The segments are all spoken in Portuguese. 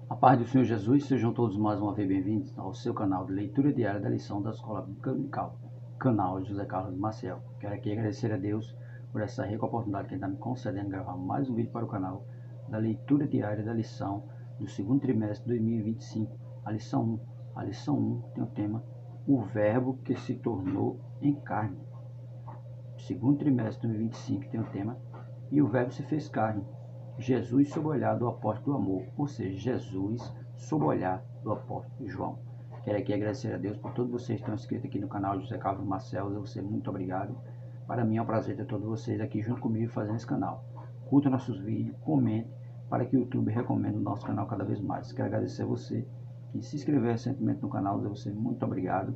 A paz do Senhor Jesus, sejam todos mais uma vez bem-vindos ao seu canal de leitura diária da lição da Escola Bíblica Dominical, canal José Carlos Maciel. Quero aqui agradecer a Deus por essa rica oportunidade que Ele está me concedendo gravar mais um vídeo para o canal da leitura diária da lição do segundo trimestre de 2025, a lição 1. A lição 1 tem o tema O Verbo que se tornou em carne. Segundo trimestre de 2025 tem o tema E o Verbo se fez carne. Jesus sob o olhar do apóstolo do amor, ou seja, Jesus sob o olhar do apóstolo João. Quero aqui agradecer a Deus por todos vocês que estão inscritos aqui no canal José Carlos Marcel. Você muito obrigado. Para mim é um prazer ter todos vocês aqui junto comigo fazendo esse canal. Curta nossos vídeos, comente para que o YouTube recomende o nosso canal cada vez mais. Quero agradecer a você que se inscreveu recentemente no canal. Você muito obrigado.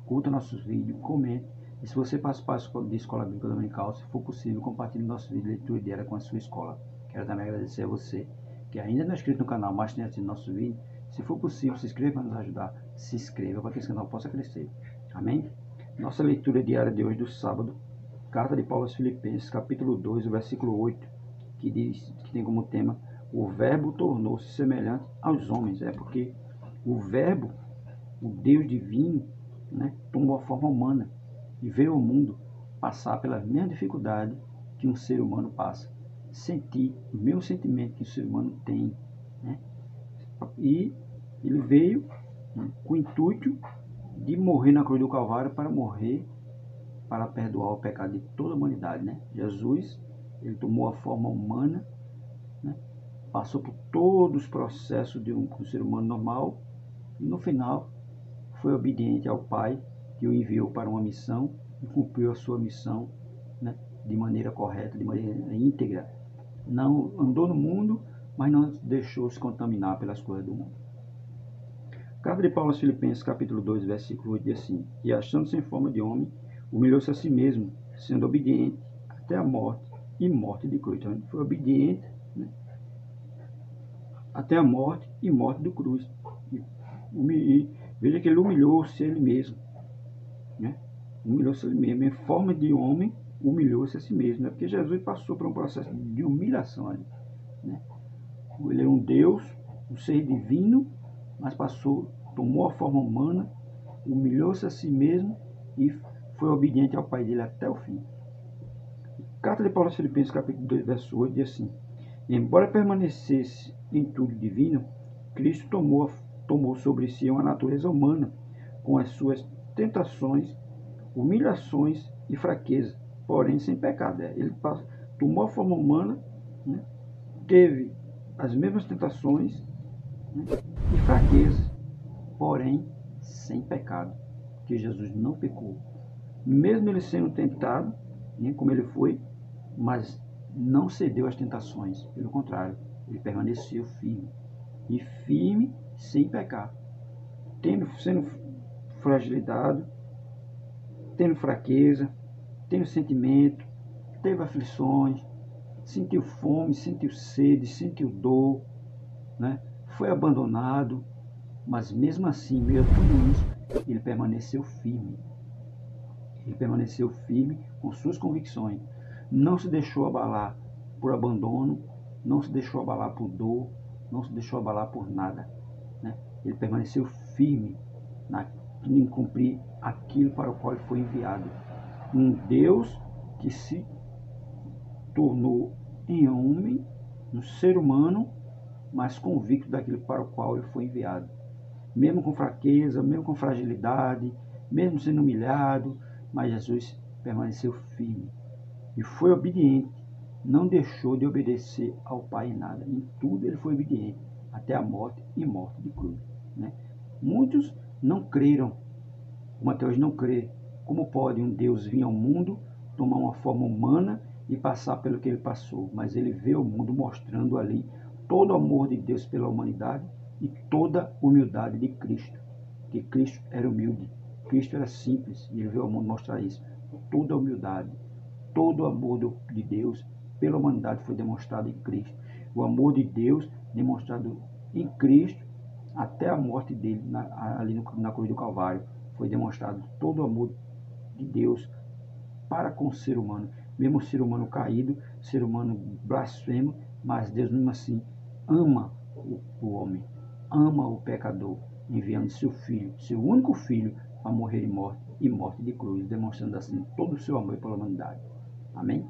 Curta nossos vídeos, comente. E se você participar de Escola Bíblica Dominical, se for possível, compartilhe nossos vídeos de leitura diária com a sua escola. Quero também agradecer a você que ainda não é inscrito no canal, mas tem assistido nosso vídeo. Se for possível, se inscreva para nos ajudar. Se inscreva para que esse canal possa crescer. Amém? Nossa leitura diária de hoje, do sábado, carta de Paulo aos Filipenses, capítulo 2, versículo 8, que tem como tema: o verbo tornou-se semelhante aos homens. É porque o verbo, o Deus divino, tomou a forma humana e veio ao mundo passar pela mesma dificuldade que um ser humano passa. Sentir o mesmo sentimento que o ser humano tem, E ele veio com o intuito de morrer na cruz do Calvário para morrer, para perdoar o pecado de toda a humanidade, Jesus, ele tomou a forma humana, passou por todos os processos de um ser humano normal e no final foi obediente ao Pai, que o enviou para uma missão e cumpriu a sua missão, de maneira correta, de maneira íntegra. Não andou no mundo, mas não deixou se contaminar pelas coisas do mundo. Carta de Paulo aos Filipenses, capítulo 2, versículo 8, diz assim: e achando-se em forma de homem, humilhou-se a si mesmo, sendo obediente até a morte e morte de cruz. Então ele foi obediente, até a morte e morte de cruz. E veja que ele humilhou-se a ele mesmo, humilhou-se a ele mesmo, em forma de homem, humilhou-se a si mesmo, porque Jesus passou por um processo de humilhação ali, Ele era um Deus, um ser divino, mas tomou a forma humana, humilhou-se a si mesmo e foi obediente ao Pai dele até o fim. Carta de Paulo aos Filipenses, capítulo 2, verso 8, diz assim: embora permanecesse em tudo divino, Cristo tomou sobre si uma natureza humana, com as suas tentações, humilhações e fraqueza, porém sem pecado. Ele tomou a forma humana, teve as mesmas tentações e fraquezas, porém sem pecado, porque Jesus não pecou. Mesmo ele sendo tentado, como ele foi, mas não cedeu às tentações, pelo contrário, ele permaneceu firme, e firme sem pecar, sendo fragilidade, tendo fraqueza, tendo sentimento, teve aflições, sentiu fome, sentiu sede, sentiu dor, foi abandonado, mas mesmo assim, em meio a tudo isso, ele permaneceu firme. Ele permaneceu firme com suas convicções. Não se deixou abalar por abandono, não se deixou abalar por dor, não se deixou abalar por nada. Ele permaneceu firme em cumprir aquilo para o qual ele foi enviado. Um Deus que se tornou em homem, um ser humano, mas convicto daquilo para o qual ele foi enviado. Mesmo com fraqueza, mesmo com fragilidade, mesmo sendo humilhado, mas Jesus permaneceu firme e foi obediente, não deixou de obedecer ao Pai em nada. Em tudo ele foi obediente, até a morte e morte de cruz. Muitos não creram, como até hoje não crê. Como pode um Deus vir ao mundo, tomar uma forma humana e passar pelo que ele passou? Mas ele veio ao mundo mostrando ali todo o amor de Deus pela humanidade e toda a humildade de Cristo. Porque Cristo era humilde, Cristo era simples, e ele veio ao mundo mostrar isso. Toda a humildade, todo o amor de Deus pela humanidade foi demonstrado em Cristo. O amor de Deus demonstrado em Cristo até a morte dele ali na cruz do Calvário. Foi demonstrado todo o amor de Deus para com o ser humano. Mesmo o ser humano caído, ser humano blasfemo, mas Deus mesmo assim ama o homem. ama o pecador, enviando seu filho, seu único filho, a morrer em morte de cruz, demonstrando assim todo o seu amor pela humanidade. Amém?